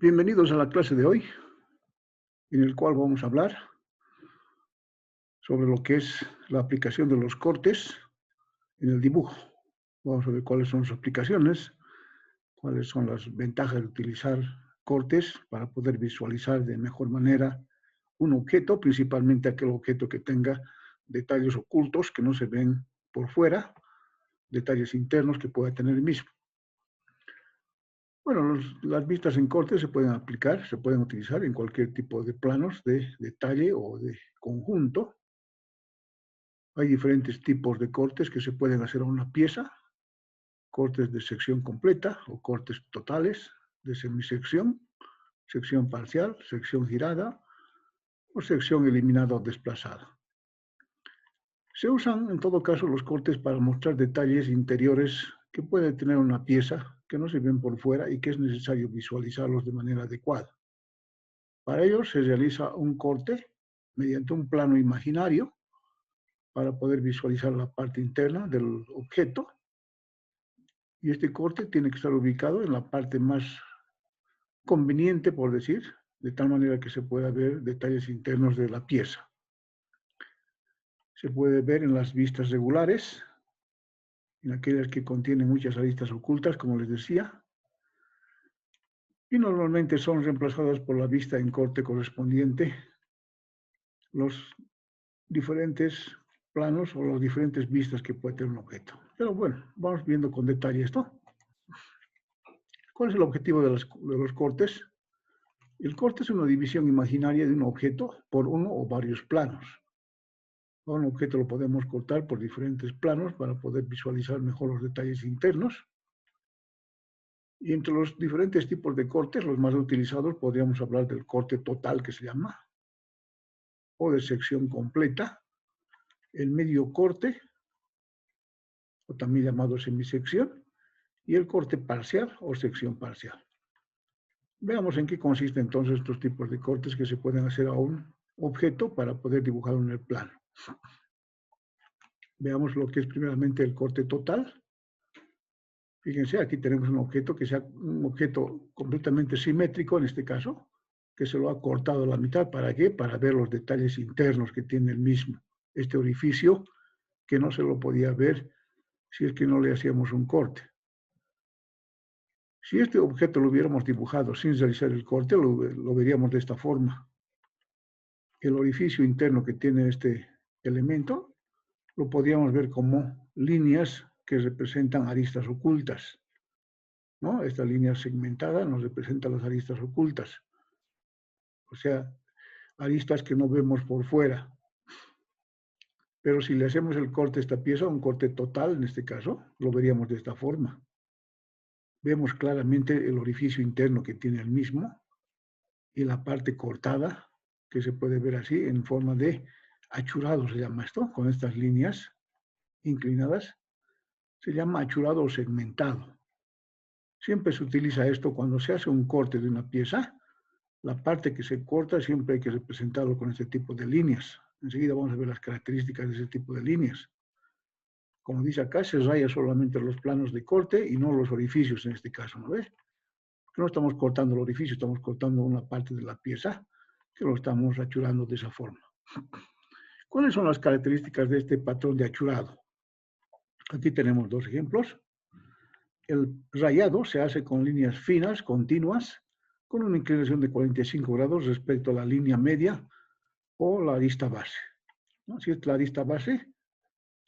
Bienvenidos a la clase de hoy, en el cual vamos a hablar sobre lo que es la aplicación de los cortes en el dibujo. Vamos a ver cuáles son sus aplicaciones, cuáles son las ventajas de utilizar cortes para poder visualizar de mejor manera un objeto, principalmente aquel objeto que tenga detalles ocultos que no se ven por fuera, detalles internos que pueda tener el mismo. Bueno, las vistas en corte se pueden aplicar, se pueden utilizar en cualquier tipo de planos de detalle o de conjunto. Hay diferentes tipos de cortes que se pueden hacer a una pieza, cortes de sección completa o cortes totales de semisección, sección parcial, sección girada o sección eliminada o desplazada. Se usan en todo caso los cortes para mostrar detalles interiores que puede tener una pieza que no se ven por fuera y que es necesario visualizarlos de manera adecuada. Para ello se realiza un corte mediante un plano imaginario para poder visualizar la parte interna del objeto, y este corte tiene que estar ubicado en la parte más conveniente, por decir, de tal manera que se pueda ver detalles internos de la pieza. Se puede ver en las vistas regulares, en aquellas que contienen muchas aristas ocultas, como les decía, y normalmente son reemplazadas por la vista en corte correspondiente, los diferentes planos o las diferentes vistas que puede tener un objeto. Pero bueno, vamos viendo con detalle esto. ¿Cuál es el objetivo de los cortes? El corte es una división imaginaria de un objeto por uno o varios planos. A un objeto lo podemos cortar por diferentes planos para poder visualizar mejor los detalles internos. Y entre los diferentes tipos de cortes, los más utilizados, podríamos hablar del corte total, que se llama, o de sección completa, el medio corte, o también llamado semisección, y el corte parcial o sección parcial. Veamos en qué consiste entonces estos tipos de cortes que se pueden hacer a un objeto para poder dibujarlo en el plano. Veamos lo que es primeramente el corte total. Fíjense, aquí tenemos un objeto que sea un objeto completamente simétrico, en este caso, que se lo ha cortado a la mitad. ¿Para qué? Para ver los detalles internos que tiene el mismo. Este orificio que no se lo podía ver si es que no le hacíamos un corte. Si este objeto lo hubiéramos dibujado sin realizar el corte, lo veríamos de esta forma. El orificio interno que tiene este elemento lo podríamos ver como líneas que representan aristas ocultas, ¿no? Esta línea segmentada nos representa las aristas ocultas, o sea, aristas que no vemos por fuera. Pero si le hacemos el corte a esta pieza, un corte total en este caso, lo veríamos de esta forma. Vemos claramente el orificio interno que tiene el mismo y la parte cortada, que se puede ver así en forma de achurado, se llama esto, con estas líneas inclinadas. Se llama achurado o segmentado. Siempre se utiliza esto cuando se hace un corte de una pieza. La parte que se corta siempre hay que representarlo con este tipo de líneas. Enseguida vamos a ver las características de ese tipo de líneas. Como dice acá, se raya solamente los planos de corte y no los orificios en este caso, ¿no ves? No estamos cortando el orificio, estamos cortando una parte de la pieza que lo estamos achurando de esa forma. ¿Cuáles son las características de este patrón de achurado? Aquí tenemos dos ejemplos. El rayado se hace con líneas finas, continuas, con una inclinación de 45 grados respecto a la línea media o la arista base, ¿no? Si es la arista base,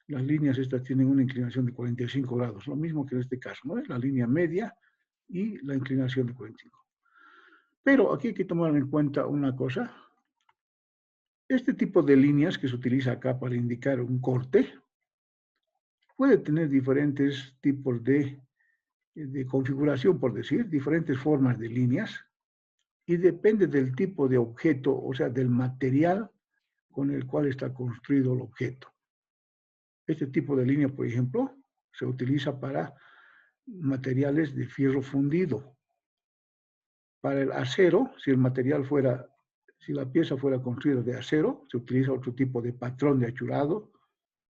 las líneas estas tienen una inclinación de 45 grados, lo mismo que en este caso, ¿no? La línea media y la inclinación de 45. Pero aquí hay que tomar en cuenta una cosa. Este tipo de líneas que se utiliza acá para indicar un corte puede tener diferentes tipos de configuración, por decir, diferentes formas de líneas, y depende del tipo de objeto, o sea, del material con el cual está construido el objeto. Este tipo de línea, por ejemplo, se utiliza para materiales de fierro fundido. Para el acero, si la pieza fuera construida de acero, se utiliza otro tipo de patrón de achurado.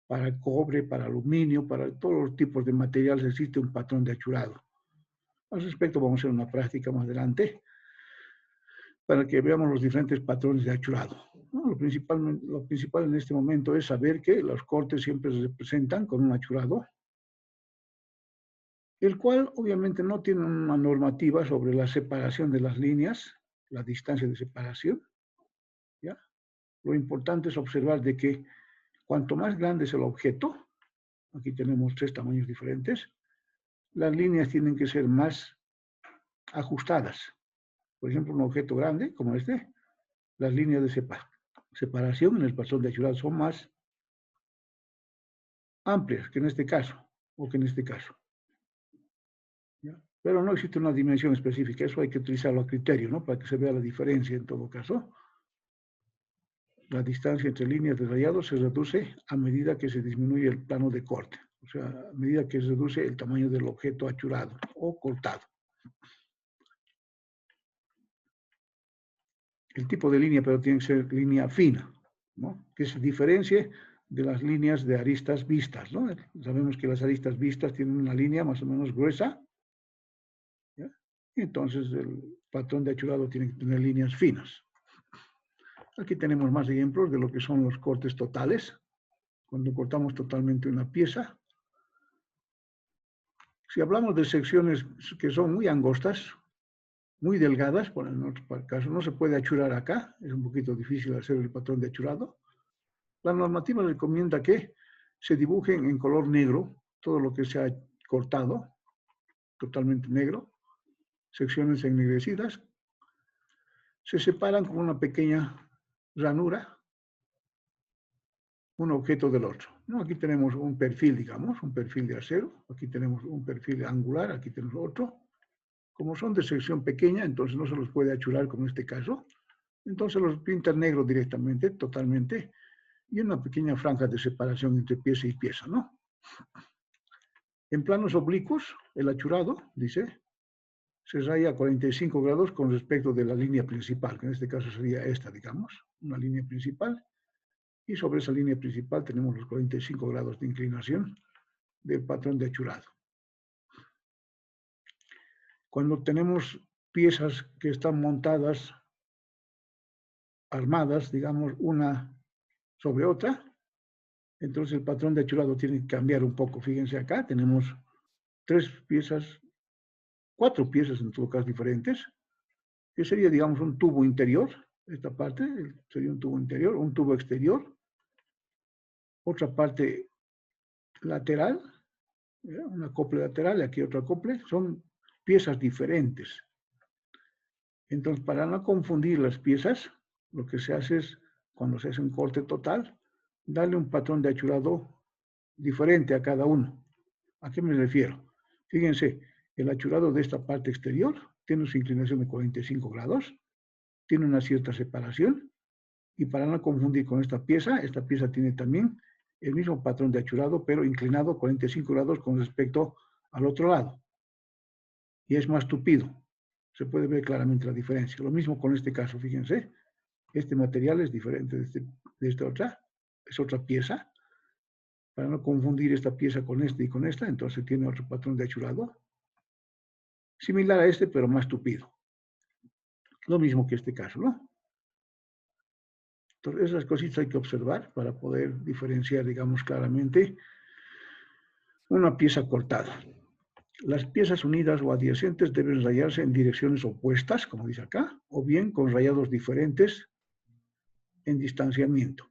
Para el cobre, para aluminio, para todos los tipos de materiales existe un patrón de achurado. Al respecto vamos a hacer una práctica más adelante. para que veamos los diferentes patrones de achurado. ¿No? Lo principal en este momento es saber que los cortes siempre se representan con un achurado, el cual obviamente no tiene una normativa sobre la separación de las líneas, la distancia de separación. ¿Ya? Lo importante es observar de que cuanto más grande es el objeto, aquí tenemos 3 tamaños diferentes, las líneas tienen que ser más ajustadas. Por ejemplo, un objeto grande como este, las líneas de separación en el patrón de achurado son más amplias que en este caso, o que en este caso. ¿Ya? Pero no existe una dimensión específica, eso hay que utilizarlo a criterio, ¿no? Para que se vea la diferencia en todo caso. La distancia entre líneas de rayado se reduce a medida que se disminuye el plano de corte, o sea, a medida que se reduce el tamaño del objeto achurado o cortado. El tipo de línea, pero tiene que ser línea fina, ¿no? Que se diferencie de las líneas de aristas vistas, ¿no? Sabemos que las aristas vistas tienen una línea más o menos gruesa, ¿ya? Entonces el patrón de achurado tiene que tener líneas finas. Aquí tenemos más ejemplos de lo que son los cortes totales, cuando cortamos totalmente una pieza. Si hablamos de secciones que son muy angostas, muy delgadas, por en otro caso, no se puede achurar acá, es un poquito difícil hacer el patrón de achurado. La normativa recomienda que se dibujen en color negro todo lo que se ha cortado, totalmente negro, secciones ennegrecidas, se separan con una pequeña ranura un objeto del otro. ¿No? Aquí tenemos un perfil, digamos, un perfil de acero, aquí tenemos un perfil angular, aquí tenemos otro. Como son de sección pequeña, entonces no se los puede achurar como en este caso, entonces los pinta negro directamente, totalmente, y una pequeña franja de separación entre pieza y pieza, ¿no? En planos oblicuos, el achurado, dice, se raya a 45 grados con respecto de la línea principal, que en este caso sería esta, digamos, una línea principal, y sobre esa línea principal tenemos los 45 grados de inclinación del patrón de achurado. Cuando tenemos piezas que están montadas, armadas, digamos, una sobre otra, entonces el patrón de achurado tiene que cambiar un poco. Fíjense acá, tenemos 4 piezas en todo caso diferentes, que sería, digamos, un tubo interior, esta parte sería un tubo interior, un tubo exterior, otra parte lateral, ¿ya? Un acople lateral y aquí otro acople, son piezas diferentes. Entonces, para no confundir las piezas, lo que se hace es, cuando se hace un corte total, darle un patrón de achurado diferente a cada uno. ¿A qué me refiero? Fíjense, el achurado de esta parte exterior tiene su inclinación de 45 grados, tiene una cierta separación, y para no confundir con esta pieza tiene también el mismo patrón de achurado, pero inclinado 45 grados con respecto al otro lado. Y es más tupido. Se puede ver claramente la diferencia. Lo mismo con este caso, fíjense. Este material es diferente de esta otra. Es otra pieza. Para no confundir esta pieza con esta y con esta, entonces tiene otro patrón de achurado. Similar a este, pero más tupido. Lo mismo que este caso, ¿no? Entonces, esas cositas hay que observar para poder diferenciar, digamos, claramente una pieza cortada. Las piezas unidas o adyacentes deben rayarse en direcciones opuestas, como dice acá, o bien con rayados diferentes en distanciamiento.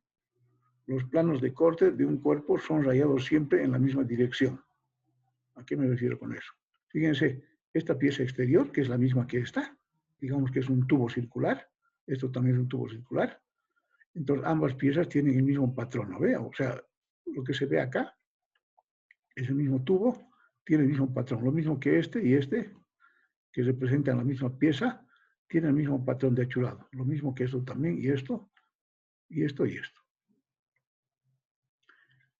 Los planos de corte de un cuerpo son rayados siempre en la misma dirección. ¿A qué me refiero con eso? Fíjense, esta pieza exterior, que es la misma que esta, digamos que es un tubo circular, esto también es un tubo circular, entonces ambas piezas tienen el mismo patrón, ¿no ve? O sea, lo que se ve acá es el mismo tubo, tiene el mismo patrón, lo mismo que este y este, que representan la misma pieza, tiene el mismo patrón de achurado, lo mismo que esto también, y esto, y esto, y esto.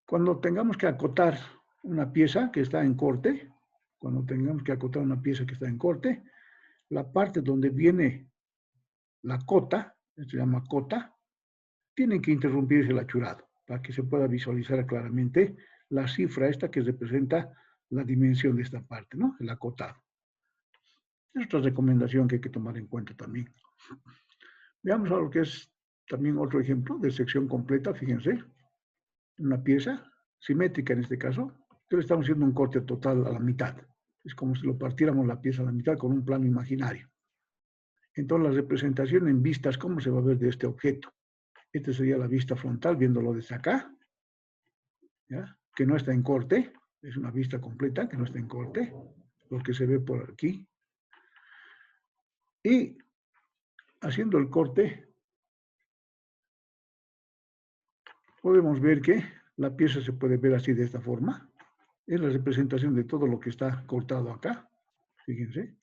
Cuando tengamos que acotar una pieza que está en corte, la parte donde viene la cota, se llama cota, tiene que interrumpirse el achurado para que se pueda visualizar claramente la cifra esta que representa la dimensión de esta parte, ¿no? El acotado. Es otra recomendación que hay que tomar en cuenta también. Veamos ahora lo que es también otro ejemplo de sección completa, fíjense. Una pieza simétrica en este caso, pero estamos haciendo un corte total a la mitad. Es como si lo partiéramos la pieza a la mitad con un plano imaginario. Entonces, la representación en vistas, ¿cómo se va a ver de este objeto? Esta sería la vista frontal, viéndolo desde acá, ¿ya? Que no está en corte, es una vista completa que no está en corte, lo que se ve por aquí. Y haciendo el corte, podemos ver que la pieza se puede ver así de esta forma. Es la representación de todo lo que está cortado acá, fíjense.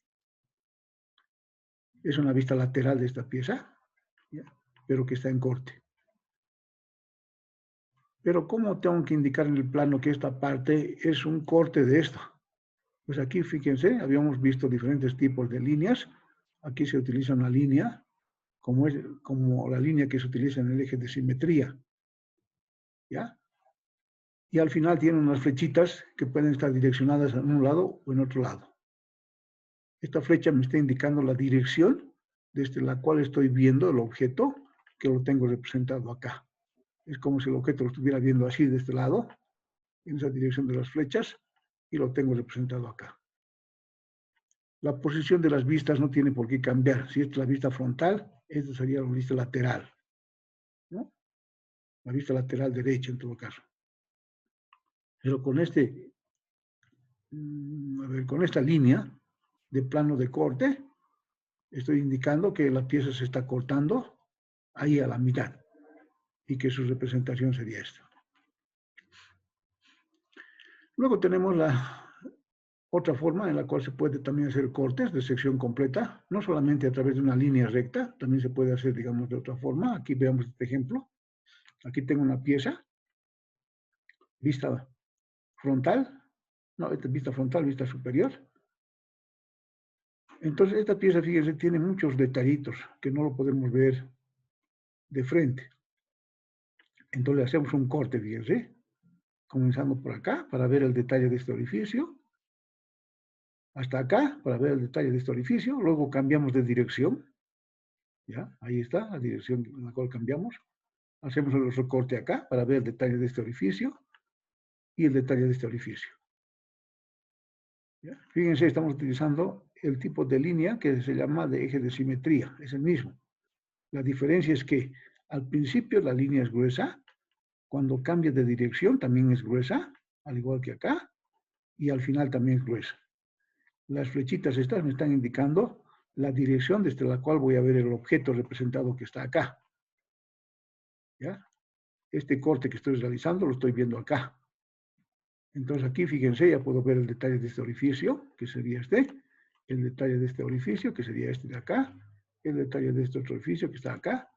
Es una vista lateral de esta pieza, ¿ya? Pero que está en corte. Pero ¿cómo tengo que indicar en el plano que esta parte es un corte de esto? Pues aquí, fíjense, habíamos visto diferentes tipos de líneas. Aquí se utiliza una línea, como la línea que se utiliza en el eje de simetría, ¿ya? Y al final tiene unas flechitas que pueden estar direccionadas en un lado o en otro lado. Esta flecha me está indicando la dirección desde la cual estoy viendo el objeto, que lo tengo representado acá. Es como si el objeto lo estuviera viendo así de este lado, en esa dirección de las flechas, y lo tengo representado acá. La posición de las vistas no tiene por qué cambiar. Si esta es la vista frontal, esta sería la vista lateral, ¿no? La vista lateral derecha en todo caso. Pero con con esta línea de plano de corte, estoy indicando que la pieza se está cortando ahí a la mitad y que su representación sería esta. Luego tenemos la otra forma en la cual se puede también hacer cortes de sección completa, no solamente a través de una línea recta, también se puede hacer, digamos, de otra forma. Aquí veamos este ejemplo. Aquí tengo una pieza, vista frontal, no, esta es vista frontal, vista superior. Entonces, esta pieza, fíjense, tiene muchos detallitos que no lo podemos ver de frente. Entonces, hacemos un corte, fíjense, comenzando por acá para ver el detalle de este orificio, hasta acá para ver el detalle de este orificio, luego cambiamos de dirección, ¿ya? Ahí está la dirección en la cual cambiamos. Hacemos el recorte acá para ver el detalle de este orificio y el detalle de este orificio. ¿Ya? Fíjense, estamos utilizando el tipo de línea que se llama de eje de simetría, es el mismo. La diferencia es que al principio la línea es gruesa, cuando cambia de dirección también es gruesa, al igual que acá, y al final también es gruesa. Las flechitas estas me están indicando la dirección desde la cual voy a ver el objeto representado que está acá. ¿Ya? Este corte que estoy realizando lo estoy viendo acá. Entonces aquí, fíjense, ya puedo ver el detalle de este orificio, que sería este, el detalle de este orificio, que sería este de acá, el detalle de este otro orificio que está acá,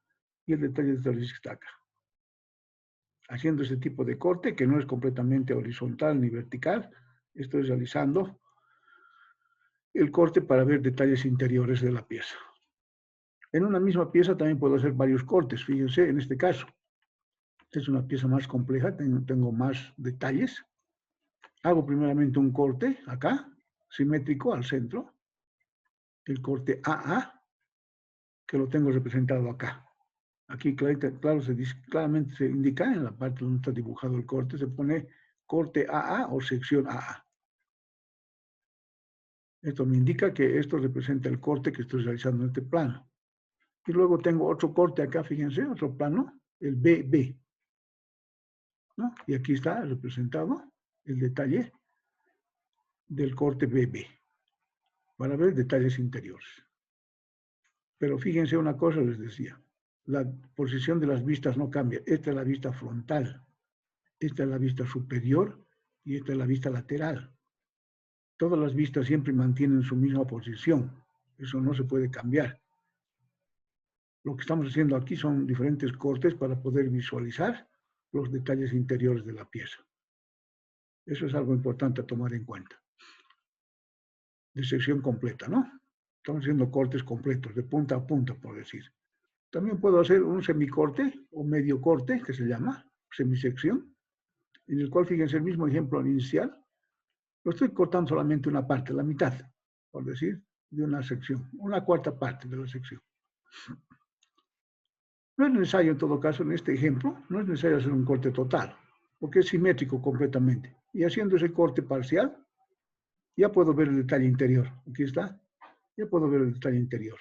y el detalle de este orificio que está acá. Haciendo este tipo de corte, que no es completamente horizontal ni vertical, estoy realizando el corte para ver detalles interiores de la pieza. En una misma pieza también puedo hacer varios cortes, fíjense, en este caso. Esta es una pieza más compleja, tengo más detalles. Hago primeramente un corte acá, simétrico al centro, el corte AA, que lo tengo representado acá. Aquí claramente se indica en la parte donde está dibujado el corte, se pone corte AA o sección AA. Esto me indica que esto representa el corte que estoy realizando en este plano. Y luego tengo otro corte acá, fíjense, otro plano, el BB, ¿no? Y aquí está representado el detalle del corte BB, para ver detalles interiores. Pero fíjense una cosa, les decía, la posición de las vistas no cambia. Esta es la vista frontal, esta es la vista superior y esta es la vista lateral. Todas las vistas siempre mantienen su misma posición. Eso no se puede cambiar. Lo que estamos haciendo aquí son diferentes cortes para poder visualizar los detalles interiores de la pieza. Eso es algo importante a tomar en cuenta. De sección completa, ¿no? Estamos haciendo cortes completos, de punta a punta, por decir. También puedo hacer un semicorte o medio corte, que se llama semisección, en el cual, fíjense, el mismo ejemplo inicial, lo estoy cortando solamente una parte, la mitad, por decir, de una sección, una cuarta parte de la sección. No es necesario, en todo caso, en este ejemplo, no es necesario hacer un corte total, porque es simétrico completamente. Y haciendo ese corte parcial, ya puedo ver el detalle interior. Aquí está. Ya puedo ver el detalle interior.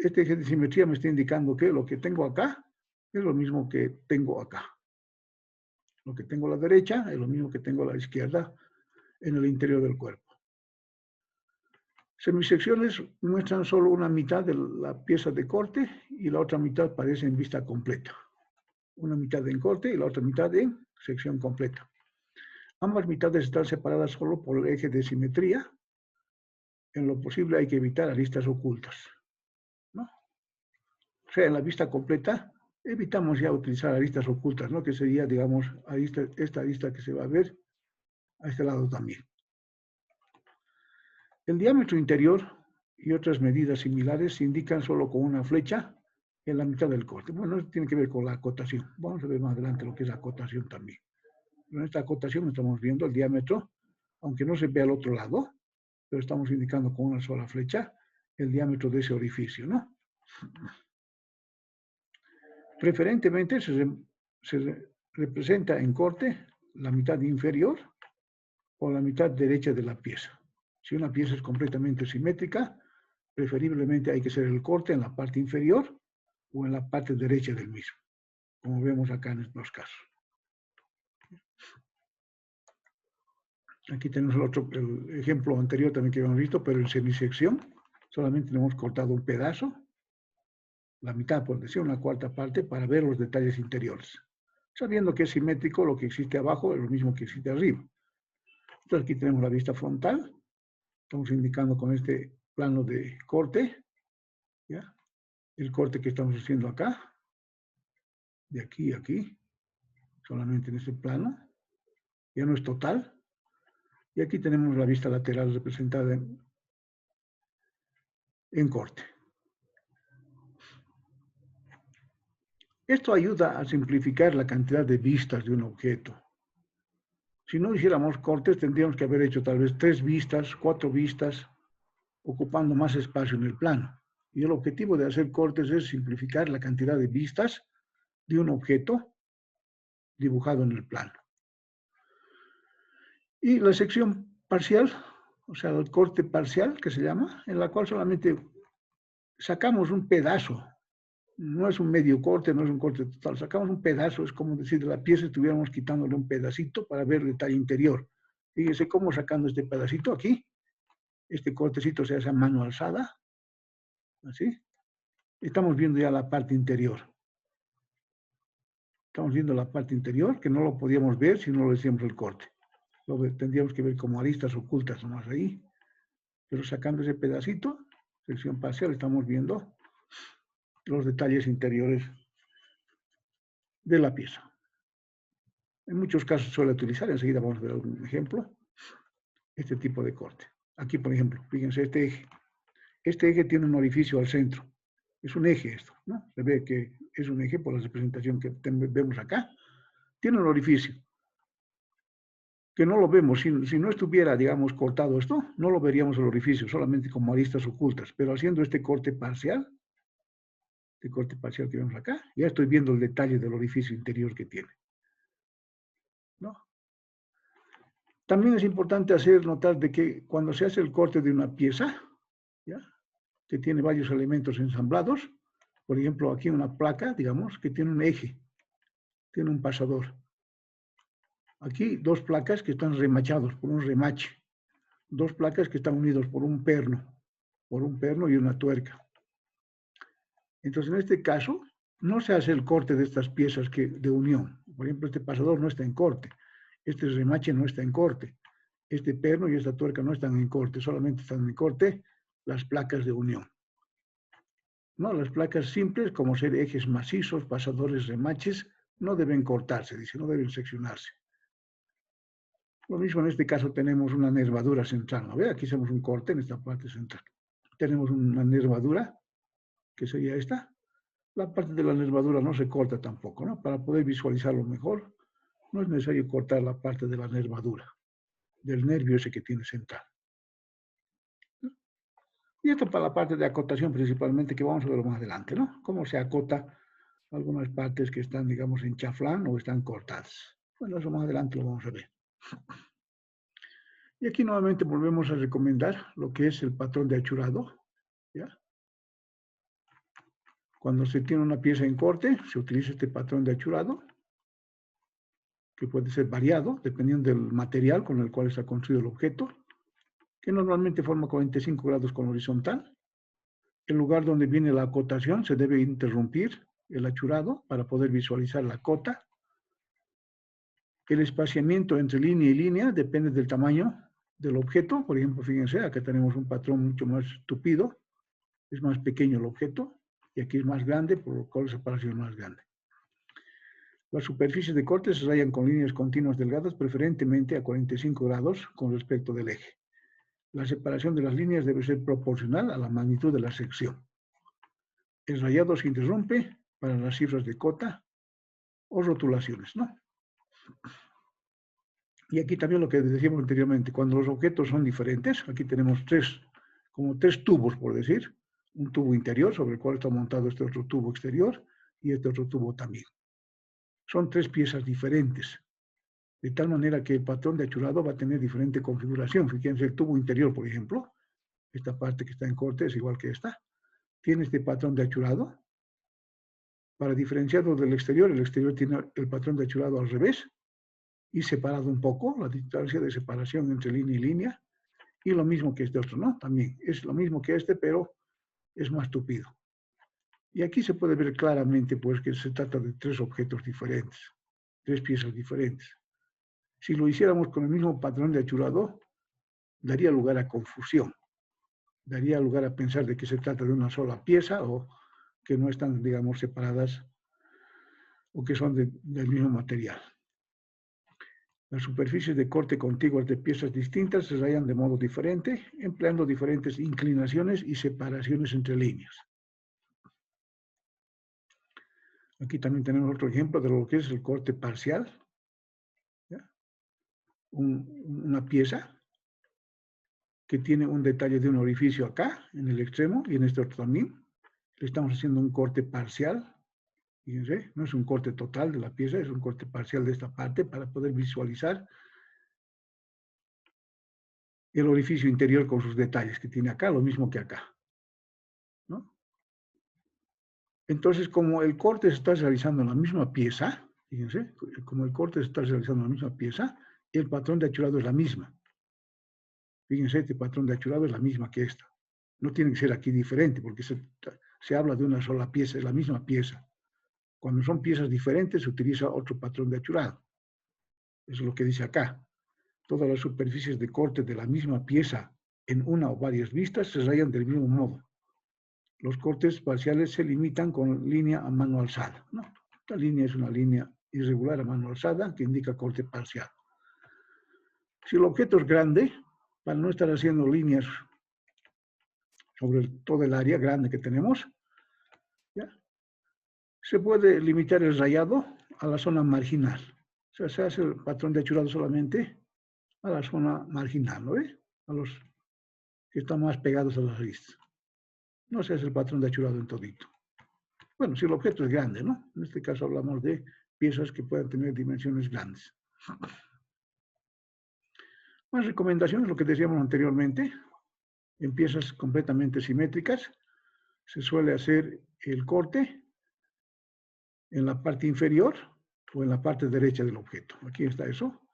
Este eje de simetría me está indicando que lo que tengo acá es lo mismo que tengo acá. Lo que tengo a la derecha es lo mismo que tengo a la izquierda en el interior del cuerpo. Semisecciones muestran solo una mitad de la pieza de corte y la otra mitad parece en vista completa. Una mitad en corte y la otra mitad en sección completa. Ambas mitades están separadas solo por el eje de simetría. En lo posible hay que evitar aristas ocultas, ¿no? O sea, en la vista completa evitamos ya utilizar aristas ocultas, ¿no? Que sería, digamos, esta arista que se va a ver a este lado también. El diámetro interior y otras medidas similares se indican solo con una flecha en la mitad del corte. Bueno, eso tiene que ver con la acotación. Vamos a ver más adelante lo que es la acotación también. En esta acotación estamos viendo el diámetro, aunque no se ve al otro lado, pero estamos indicando con una sola flecha el diámetro de ese orificio, ¿no? Preferentemente se representa en corte la mitad inferior o la mitad derecha de la pieza. Si una pieza es completamente simétrica, preferiblemente hay que hacer el corte en la parte inferior o en la parte derecha del mismo, como vemos acá en estos casos. Aquí tenemos el ejemplo anterior también que habíamos visto, pero en semisección solamente hemos cortado un pedazo, la mitad, por decir, una cuarta parte, para ver los detalles interiores. Sabiendo que es simétrico, lo que existe abajo es lo mismo que existe arriba. Entonces aquí tenemos la vista frontal, estamos indicando con este plano de corte, ¿ya? El corte que estamos haciendo acá, de aquí a aquí, solamente en este plano, ya no es total. Y aquí tenemos la vista lateral representada en corte. Esto ayuda a simplificar la cantidad de vistas de un objeto. Si no hiciéramos cortes, tendríamos que haber hecho tal vez 3 vistas, 4 vistas, ocupando más espacio en el plano. Y el objetivo de hacer cortes es simplificar la cantidad de vistas de un objeto dibujado en el plano. Y la sección parcial, o sea, el corte parcial que se llama, en la cual solamente sacamos un pedazo. No es un medio corte, no es un corte total. Sacamos un pedazo, es como decir, de la pieza estuviéramos quitándole un pedacito para ver el detalle interior. Fíjense cómo sacando este pedacito aquí, este cortecito se hace a mano alzada, así. Estamos viendo ya la parte interior. Estamos viendo la parte interior, que no lo podíamos ver si no lo hacíamos el corte. Lo tendríamos que ver como aristas ocultas nomás ahí. Pero sacando ese pedacito, sección parcial, estamos viendo los detalles interiores de la pieza. En muchos casos suele utilizar, enseguida vamos a ver un ejemplo, este tipo de corte. Aquí, por ejemplo, fíjense este eje. Este eje tiene un orificio al centro. Es un eje esto, ¿no? Se ve que es un eje por la representación que vemos acá. Tiene un orificio que no lo vemos. Si no estuviera, digamos, cortado esto, no lo veríamos el orificio, solamente como aristas ocultas. Pero haciendo este corte parcial que vemos acá, ya estoy viendo el detalle del orificio interior que tiene, ¿no? También es importante hacer notar de que cuando se hace el corte de una pieza, ¿ya?, que tiene varios elementos ensamblados, por ejemplo, aquí una placa, digamos, que tiene un eje, tiene un pasador. Aquí 2 placas que están remachados por un remache, 2 placas que están unidos por un perno y una tuerca. Entonces, en este caso, no se hace el corte de estas piezas de unión. Por ejemplo, este pasador no está en corte, este remache no está en corte, este perno y esta tuerca no están en corte, solamente están en corte las placas de unión. No, las placas simples, como ser ejes macizos, pasadores, remaches, no deben cortarse, dice, no deben seccionarse. Lo mismo en este caso tenemos una nervadura central, ¿no ve? Aquí hacemos un corte en esta parte central. Tenemos una nervadura, que sería esta. La parte de la nervadura no se corta tampoco, ¿no? Para poder visualizarlo mejor, no es necesario cortar la parte de la nervadura, del nervio ese que tiene central. Y esto para la parte de acotación principalmente, que vamos a verlo más adelante, ¿no? Cómo se acota algunas partes que están, digamos, en chaflán o están cortadas. Bueno, eso más adelante lo vamos a ver. Y aquí nuevamente volvemos a recomendar lo que es el patrón de achurado, ¿ya? Cuando se tiene una pieza en corte, se utiliza este patrón de achurado, que puede ser variado, dependiendo del material con el cual está construido el objeto, que normalmente forma 45 grados con horizontal. El lugar donde viene la acotación se debe interrumpir el achurado para poder visualizar la cota. El espaciamiento entre línea y línea depende del tamaño del objeto. Por ejemplo, fíjense, acá tenemos un patrón mucho más tupido, es más pequeño el objeto, y aquí es más grande, por lo cual la separación es más grande. Las superficies de corte se rayan con líneas continuas delgadas, preferentemente a 45 grados con respecto del eje. La separación de las líneas debe ser proporcional a la magnitud de la sección. El rayado se interrumpe para las cifras de cota o rotulaciones, ¿no? Y aquí también lo que decíamos anteriormente, cuando los objetos son diferentes, aquí tenemos como tres tubos, por decir, un tubo interior sobre el cual está montado este otro tubo exterior y este otro tubo también. Son tres piezas diferentes, de tal manera que el patrón de achurado va a tener diferente configuración. Fíjense, el tubo interior, por ejemplo, esta parte que está en corte es igual que esta, tiene este patrón de achurado. Para diferenciarlo del exterior, el exterior tiene el patrón de achurado al revés y separado un poco, la distancia de separación entre línea y línea, y lo mismo que este otro, ¿no? También es lo mismo que este, pero es más tupido. Y aquí se puede ver claramente, pues, que se trata de tres objetos diferentes, tres piezas diferentes. Si lo hiciéramos con el mismo patrón de achurado, daría lugar a confusión, daría lugar a pensar de que se trata de una sola pieza o que no están, digamos, separadas o que son del mismo material. Las superficies de corte contiguas de piezas distintas se rayan de modo diferente, empleando diferentes inclinaciones y separaciones entre líneas. Aquí también tenemos otro ejemplo de lo que es el corte parcial. Una pieza que tiene un detalle de un orificio acá, en el extremo, y en este otro también. Le estamos haciendo un corte parcial. Fíjense, no es un corte total de la pieza, es un corte parcial de esta parte para poder visualizar el orificio interior con sus detalles que tiene acá, lo mismo que acá, ¿no? Entonces, como el corte se está realizando en la misma pieza, fíjense, como el corte se está realizando en la misma pieza, el patrón de achurado es la misma. Fíjense, este patrón de achurado es la misma que esta. No tiene que ser aquí diferente, porque se habla de una sola pieza, es la misma pieza. Cuando son piezas diferentes, se utiliza otro patrón de achurado. Eso es lo que dice acá. Todas las superficies de corte de la misma pieza en una o varias vistas se rayan del mismo modo. Los cortes parciales se limitan con línea a mano alzada, ¿no? Esta línea es una línea irregular a mano alzada que indica corte parcial. Si el objeto es grande, para no estar haciendo líneas sobre todo el área grande que tenemos, ¿ya? Se puede limitar el rayado a la zona marginal. O sea, se hace el patrón de achurado solamente a la zona marginal, ¿no ve? A los que están más pegados a las aristas. No se hace el patrón de achurado en todito. Bueno, si el objeto es grande, ¿no? En este caso hablamos de piezas que puedan tener dimensiones grandes. Más recomendaciones, lo que decíamos anteriormente, en piezas completamente simétricas, se suele hacer el corte en la parte inferior o en la parte derecha del objeto. Aquí está eso.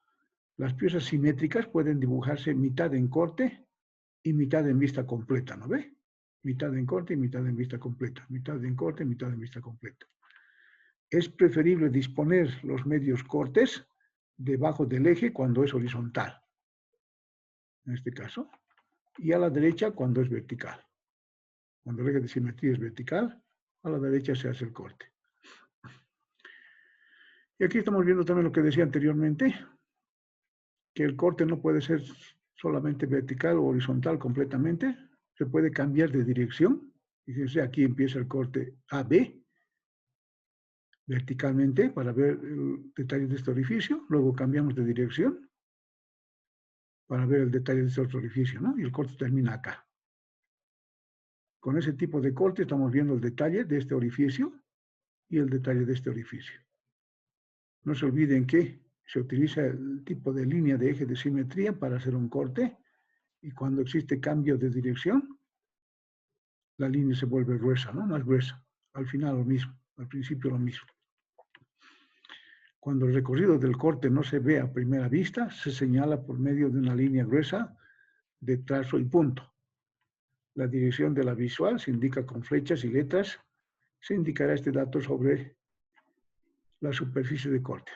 Las piezas simétricas pueden dibujarse mitad en corte y mitad en vista completa, ¿no ve? Mitad en corte y mitad en vista completa. Mitad en corte y mitad en vista completa. Es preferible disponer los medios cortes debajo del eje cuando es horizontal, en este caso, y a la derecha cuando es vertical. Cuando el eje de simetría es vertical, a la derecha se hace el corte. Y aquí estamos viendo también lo que decía anteriormente, que el corte no puede ser solamente vertical o horizontal completamente, se puede cambiar de dirección. Fíjense, aquí empieza el corte AB, verticalmente, para ver el detalle de este orificio, luego cambiamos de dirección, para ver el detalle de este otro orificio, ¿no? Y el corte termina acá. Con ese tipo de corte estamos viendo el detalle de este orificio y el detalle de este orificio. No se olviden que se utiliza el tipo de línea de eje de simetría para hacer un corte, y cuando existe cambio de dirección, la línea se vuelve gruesa, ¿no? Más gruesa. Al final lo mismo, al principio lo mismo. Cuando el recorrido del corte no se ve a primera vista, se señala por medio de una línea gruesa de trazo y punto. La dirección de la visual se indica con flechas y letras. Se indicará este dato sobre la superficie de corte.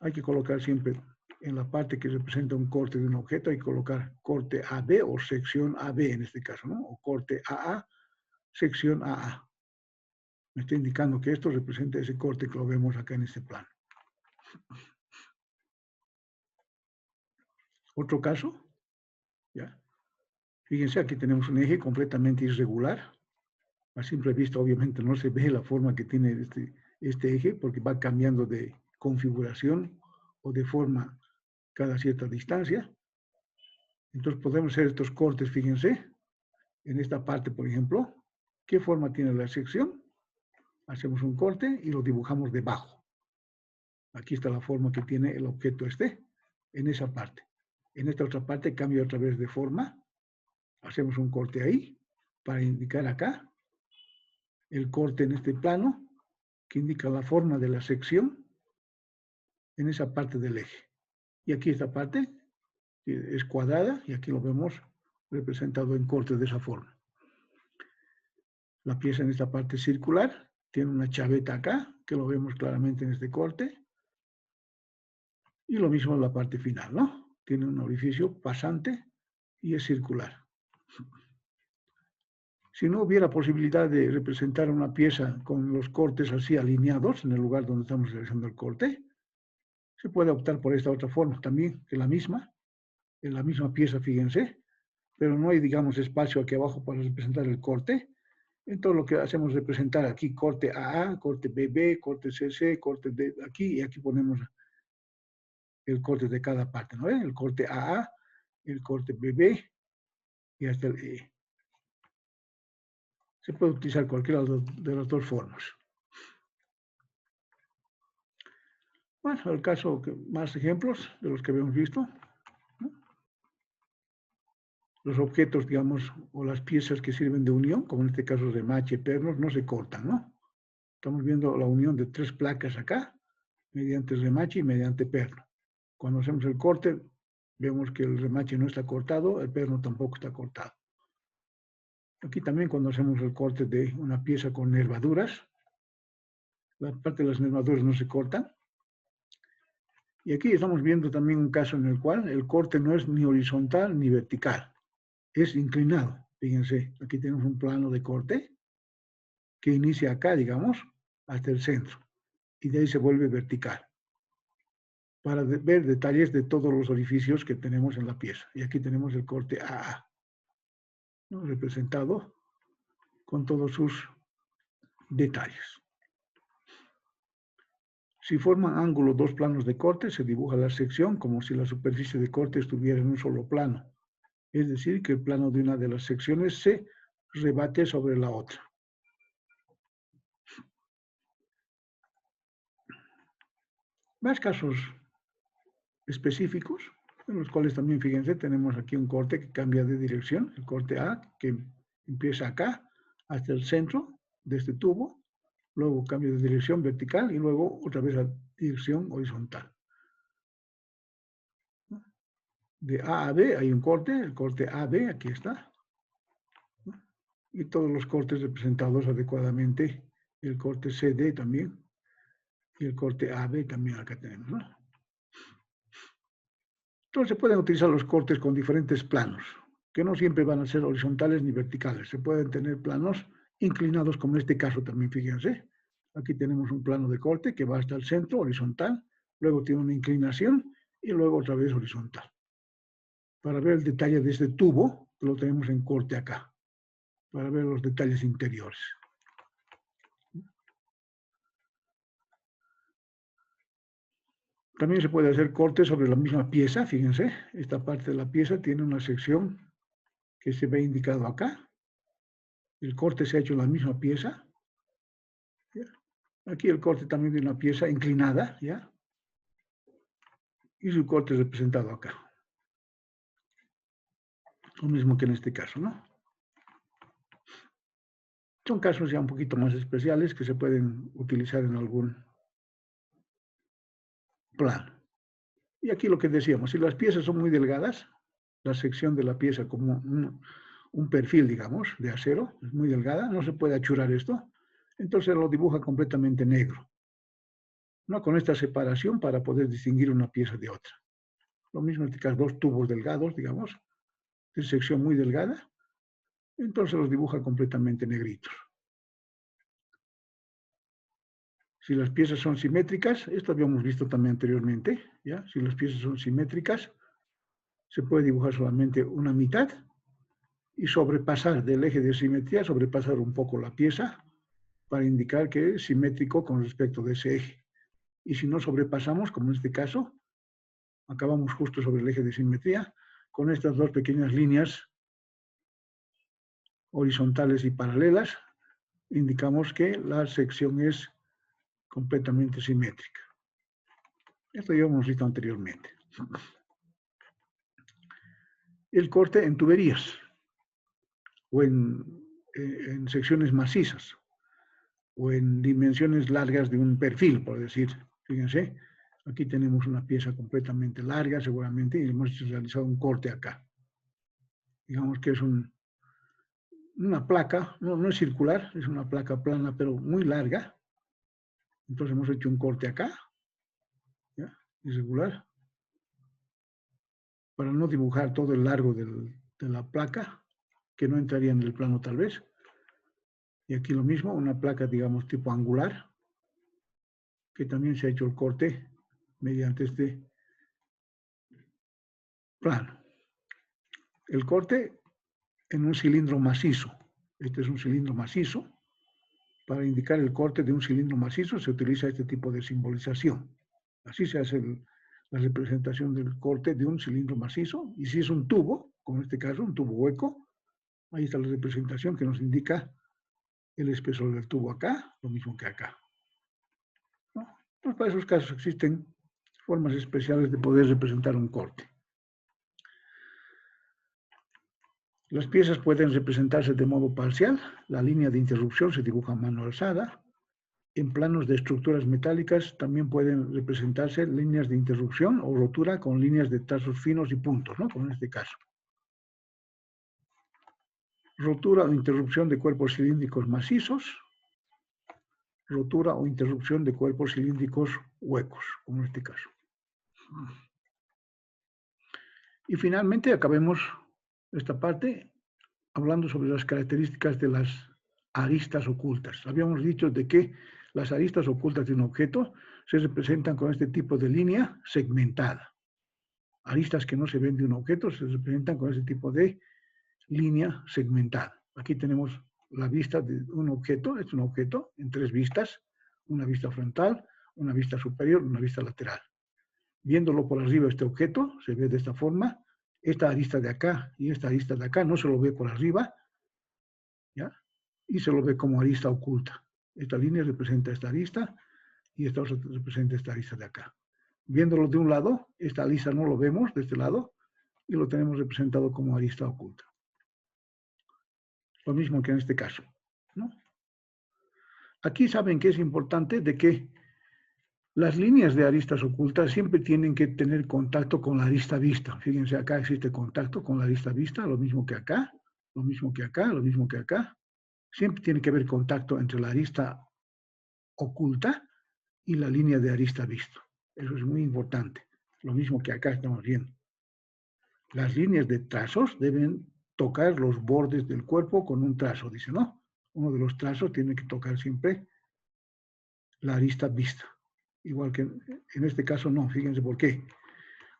Hay que colocar siempre en la parte que representa un corte de un objeto, hay que colocar corte AB o sección AB en este caso, ¿no? O corte AA, sección AA. Me está indicando que esto representa ese corte que lo vemos acá en este plano. Otro caso, ¿ya? Fíjense, aquí tenemos un eje completamente irregular. A simple vista, obviamente, no se ve la forma que tiene este eje porque va cambiando de configuración o de forma cada cierta distancia. Entonces podemos hacer estos cortes, fíjense, en esta parte, por ejemplo, ¿qué forma tiene la sección? Hacemos un corte y lo dibujamos debajo. Aquí está la forma que tiene el objeto en esa parte. En esta otra parte cambia otra vez de forma. Hacemos un corte ahí para indicar acá el corte en este plano que indica la forma de la sección en esa parte del eje. Y aquí esta parte es cuadrada y aquí lo vemos representado en corte de esa forma. La pieza en esta parte circular tiene una chaveta acá, que lo vemos claramente en este corte. Y lo mismo en la parte final, ¿no? Tiene un orificio pasante y es circular. Si no hubiera posibilidad de representar una pieza con los cortes así alineados en el lugar donde estamos realizando el corte, se puede optar por esta otra forma también, que en la misma pieza, fíjense, pero no hay, digamos, espacio aquí abajo para representar el corte. Entonces lo que hacemos es representar aquí corte AA, corte BB, corte CC, corte D, aquí, y aquí ponemos el corte de cada parte, ¿no? El corte AA, el corte BB y hasta el E. Se puede utilizar cualquiera de las dos formas. Bueno, el caso, más ejemplos de los que habíamos visto, ¿no? Los objetos, digamos, o las piezas que sirven de unión, como en este caso remache, pernos, no se cortan, ¿no? Estamos viendo la unión de tres placas acá, mediante remache y mediante perno. Cuando hacemos el corte, vemos que el remache no está cortado, el perno tampoco está cortado. Aquí también cuando hacemos el corte de una pieza con nervaduras, la parte de las nervaduras no se cortan. Y aquí estamos viendo también un caso en el cual el corte no es ni horizontal ni vertical, es inclinado. Fíjense, aquí tenemos un plano de corte que inicia acá, digamos, hasta el centro, y de ahí se vuelve vertical, para ver detalles de todos los orificios que tenemos en la pieza. Y aquí tenemos el corte AA, ¿no? Representado con todos sus detalles. Si forman ángulo dos planos de corte, se dibuja la sección como si la superficie de corte estuviera en un solo plano. Es decir, que el plano de una de las secciones se rebate sobre la otra. Más casos específicos, en los cuales también, fíjense, tenemos aquí un corte que cambia de dirección, el corte A, que empieza acá hasta el centro de este tubo, luego cambia de dirección vertical y luego otra vez a dirección horizontal. De A a B hay un corte, el corte AB, aquí está, y todos los cortes representados adecuadamente, el corte CD también, y el corte AB también acá tenemos, ¿no? Entonces se pueden utilizar los cortes con diferentes planos, que no siempre van a ser horizontales ni verticales. Se pueden tener planos inclinados, como en este caso también, fíjense. Aquí tenemos un plano de corte que va hasta el centro, horizontal, luego tiene una inclinación y luego otra vez horizontal. Para ver el detalle de este tubo, lo tenemos en corte acá, para ver los detalles interiores. También se puede hacer cortes sobre la misma pieza, fíjense. Esta parte de la pieza tiene una sección que se ve indicado acá. El corte se ha hecho en la misma pieza. ¿Ya? Aquí el corte también de una pieza inclinada, ¿ya? Y su corte es representado acá. Lo mismo que en este caso, ¿no? Son casos ya un poquito más especiales que se pueden utilizar en algún plano. Y aquí lo que decíamos, si las piezas son muy delgadas, la sección de la pieza como un perfil, digamos, de acero, es muy delgada, no se puede achurar esto, entonces lo dibuja completamente negro. No con esta separación para poder distinguir una pieza de otra. Lo mismo en este caso, dos tubos delgados, digamos, de sección muy delgada, entonces los dibuja completamente negritos. Si las piezas son simétricas, esto habíamos visto también anteriormente, ¿ya? Si las piezas son simétricas, se puede dibujar solamente una mitad y sobrepasar del eje de simetría, sobrepasar un poco la pieza para indicar que es simétrico con respecto de ese eje. Y si no sobrepasamos, como en este caso, acabamos justo sobre el eje de simetría, con estas dos pequeñas líneas horizontales y paralelas, indicamos que la sección es completamente simétrica. Esto ya hemos visto anteriormente. El corte en tuberías o en secciones macizas o en dimensiones largas de un perfil, por decir. Fíjense, aquí tenemos una pieza completamente larga seguramente y hemos realizado un corte acá. Digamos que es una placa, no es circular, es una placa plana pero muy larga. Entonces hemos hecho un corte acá, ¿ya? Irregular, para no dibujar todo el largo de la placa, que no entraría en el plano tal vez. Y aquí lo mismo, una placa, digamos, tipo angular, que también se ha hecho el corte mediante este plano. El corte en un cilindro macizo. Este es un cilindro macizo. Para indicar el corte de un cilindro macizo se utiliza este tipo de simbolización. Así se hace la representación del corte de un cilindro macizo. Y si es un tubo, como en este caso, un tubo hueco, ahí está la representación que nos indica el espesor del tubo acá, lo mismo que acá. ¿No? Entonces, para esos casos existen formas especiales de poder representar un corte. Las piezas pueden representarse de modo parcial. La línea de interrupción se dibuja a mano alzada. En planos de estructuras metálicas también pueden representarse líneas de interrupción o rotura con líneas de trazos finos y puntos, ¿no? Como en este caso. Rotura o interrupción de cuerpos cilíndricos macizos. Rotura o interrupción de cuerpos cilíndricos huecos, como en este caso. Y finalmente acabemos esta parte hablando sobre las características de las aristas ocultas. Habíamos dicho de que las aristas ocultas de un objeto se representan con este tipo de línea segmentada. Aristas que no se ven de un objeto se representan con este tipo de línea segmentada. Aquí tenemos la vista de un objeto, es un objeto en tres vistas, una vista frontal, una vista superior, una vista lateral. Viéndolo por arriba este objeto, se ve de esta forma, esta arista de acá y esta arista de acá no se lo ve por arriba, ¿ya? Y se lo ve como arista oculta. Esta línea representa esta arista y esta otra representa esta arista de acá. Viéndolo de un lado, esta arista no lo vemos de este lado y lo tenemos representado como arista oculta. Lo mismo que en este caso, ¿no? Aquí saben que es importante de que las líneas de aristas ocultas siempre tienen que tener contacto con la arista vista. Fíjense, acá existe contacto con la arista vista, lo mismo que acá, lo mismo que acá, lo mismo que acá. Siempre tiene que haber contacto entre la arista oculta y la línea de arista visto. Eso es muy importante. Lo mismo que acá estamos viendo. Las líneas de trazos deben tocar los bordes del cuerpo con un trazo, dice, ¿no? Uno de los trazos tiene que tocar siempre la arista vista. Igual que en este caso no, fíjense por qué.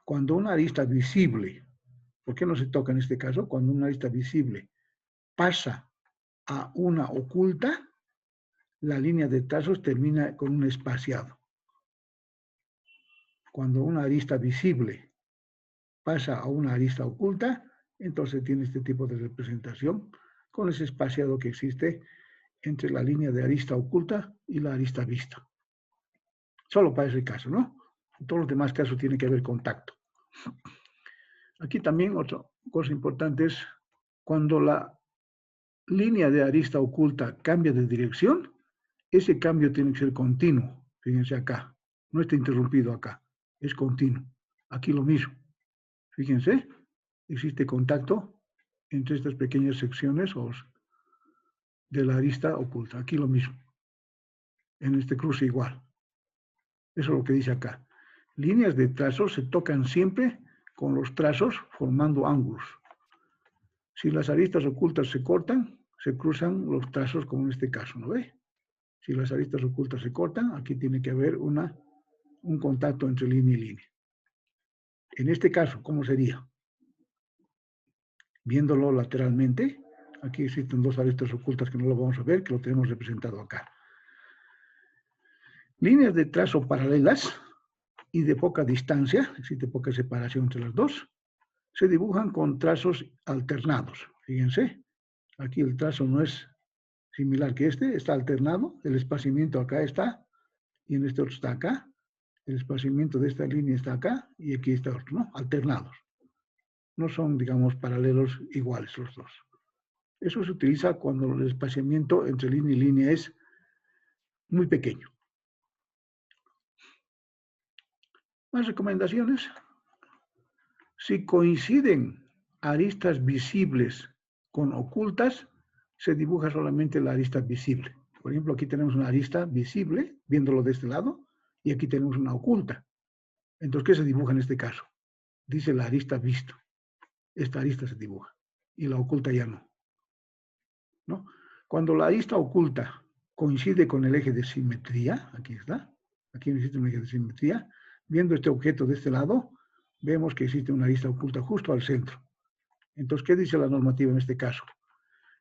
Cuando una arista visible, ¿por qué no se toca en este caso? Cuando una arista visible pasa a una oculta, la línea de trazos termina con un espaciado. Cuando una arista visible pasa a una arista oculta, entonces tiene este tipo de representación con ese espaciado que existe entre la línea de arista oculta y la arista vista. Solo para ese caso, ¿no? En todos los demás casos tiene que haber contacto. Aquí también otra cosa importante es cuando la línea de arista oculta cambia de dirección, ese cambio tiene que ser continuo. Fíjense acá, no está interrumpido acá, es continuo. Aquí lo mismo. Fíjense, existe contacto entre estas pequeñas secciones de la arista oculta. Aquí lo mismo. En este cruce igual. Eso es lo que dice acá. Líneas de trazos se tocan siempre con los trazos formando ángulos. Si las aristas ocultas se cortan, se cruzan los trazos como en este caso, ¿no ve? Si las aristas ocultas se cortan, aquí tiene que haber un contacto entre línea y línea. En este caso, ¿cómo sería? Viéndolo lateralmente, aquí existen dos aristas ocultas que no lo vamos a ver, que lo tenemos representado acá. Líneas de trazo paralelas y de poca distancia, existe poca separación entre las dos, se dibujan con trazos alternados. Fíjense, aquí el trazo no es similar que este, está alternado, el espaciamiento acá está, y en este otro está acá, el espaciamiento de esta línea está acá, y aquí está otro, ¿no? Alternados. No son, digamos, paralelos iguales los dos. Eso se utiliza cuando el espaciamiento entre línea y línea es muy pequeño. Más recomendaciones. Si coinciden aristas visibles con ocultas, se dibuja solamente la arista visible. Por ejemplo, aquí tenemos una arista visible, viéndolo de este lado, y aquí tenemos una oculta. Entonces, ¿qué se dibuja en este caso? Dice la arista visto. Esta arista se dibuja, y la oculta ya no. ¿No? Cuando la arista oculta coincide con el eje de simetría, aquí está, aquí existe un eje de simetría, viendo este objeto de este lado, vemos que existe una arista oculta justo al centro. Entonces, ¿qué dice la normativa en este caso?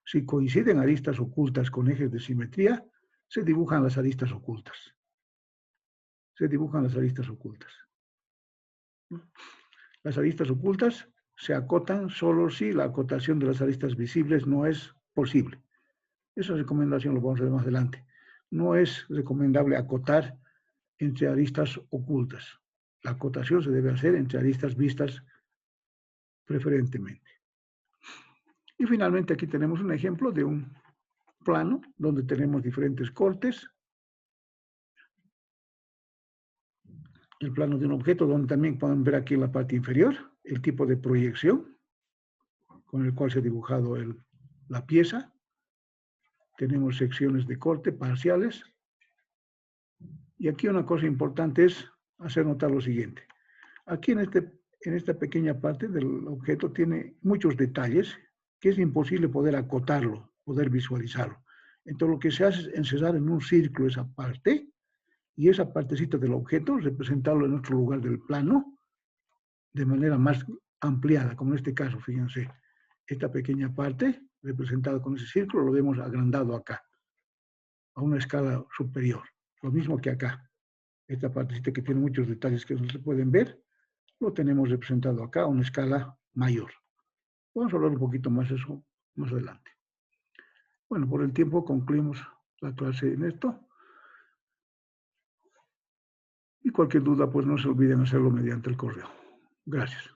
Si coinciden aristas ocultas con ejes de simetría, se dibujan las aristas ocultas. Se dibujan las aristas ocultas. Las aristas ocultas se acotan solo si la acotación de las aristas visibles no es posible. Esa recomendación lo vamos a ver más adelante. No es recomendable acotar entre aristas ocultas. La acotación se debe hacer entre aristas vistas preferentemente. Y finalmente aquí tenemos un ejemplo de un plano donde tenemos diferentes cortes. El plano de un objeto donde también pueden ver aquí en la parte inferior el tipo de proyección con el cual se ha dibujado la pieza. Tenemos secciones de corte parciales. Y aquí una cosa importante es hacer notar lo siguiente. Aquí en esta pequeña parte del objeto tiene muchos detalles que es imposible poder acotarlo, poder visualizarlo. Entonces lo que se hace es encerrar en un círculo esa parte y esa partecita del objeto representarlo en otro lugar del plano de manera más ampliada, como en este caso, fíjense. Esta pequeña parte representada con ese círculo lo vemos agrandado acá, a una escala superior. Lo mismo que acá. Esta partecita que tiene muchos detalles que no se pueden ver, lo tenemos representado acá a una escala mayor. Vamos a hablar un poquito más de eso más adelante. Bueno, por el tiempo concluimos la clase en esto. Y cualquier duda, pues no se olviden hacerlo mediante el correo. Gracias.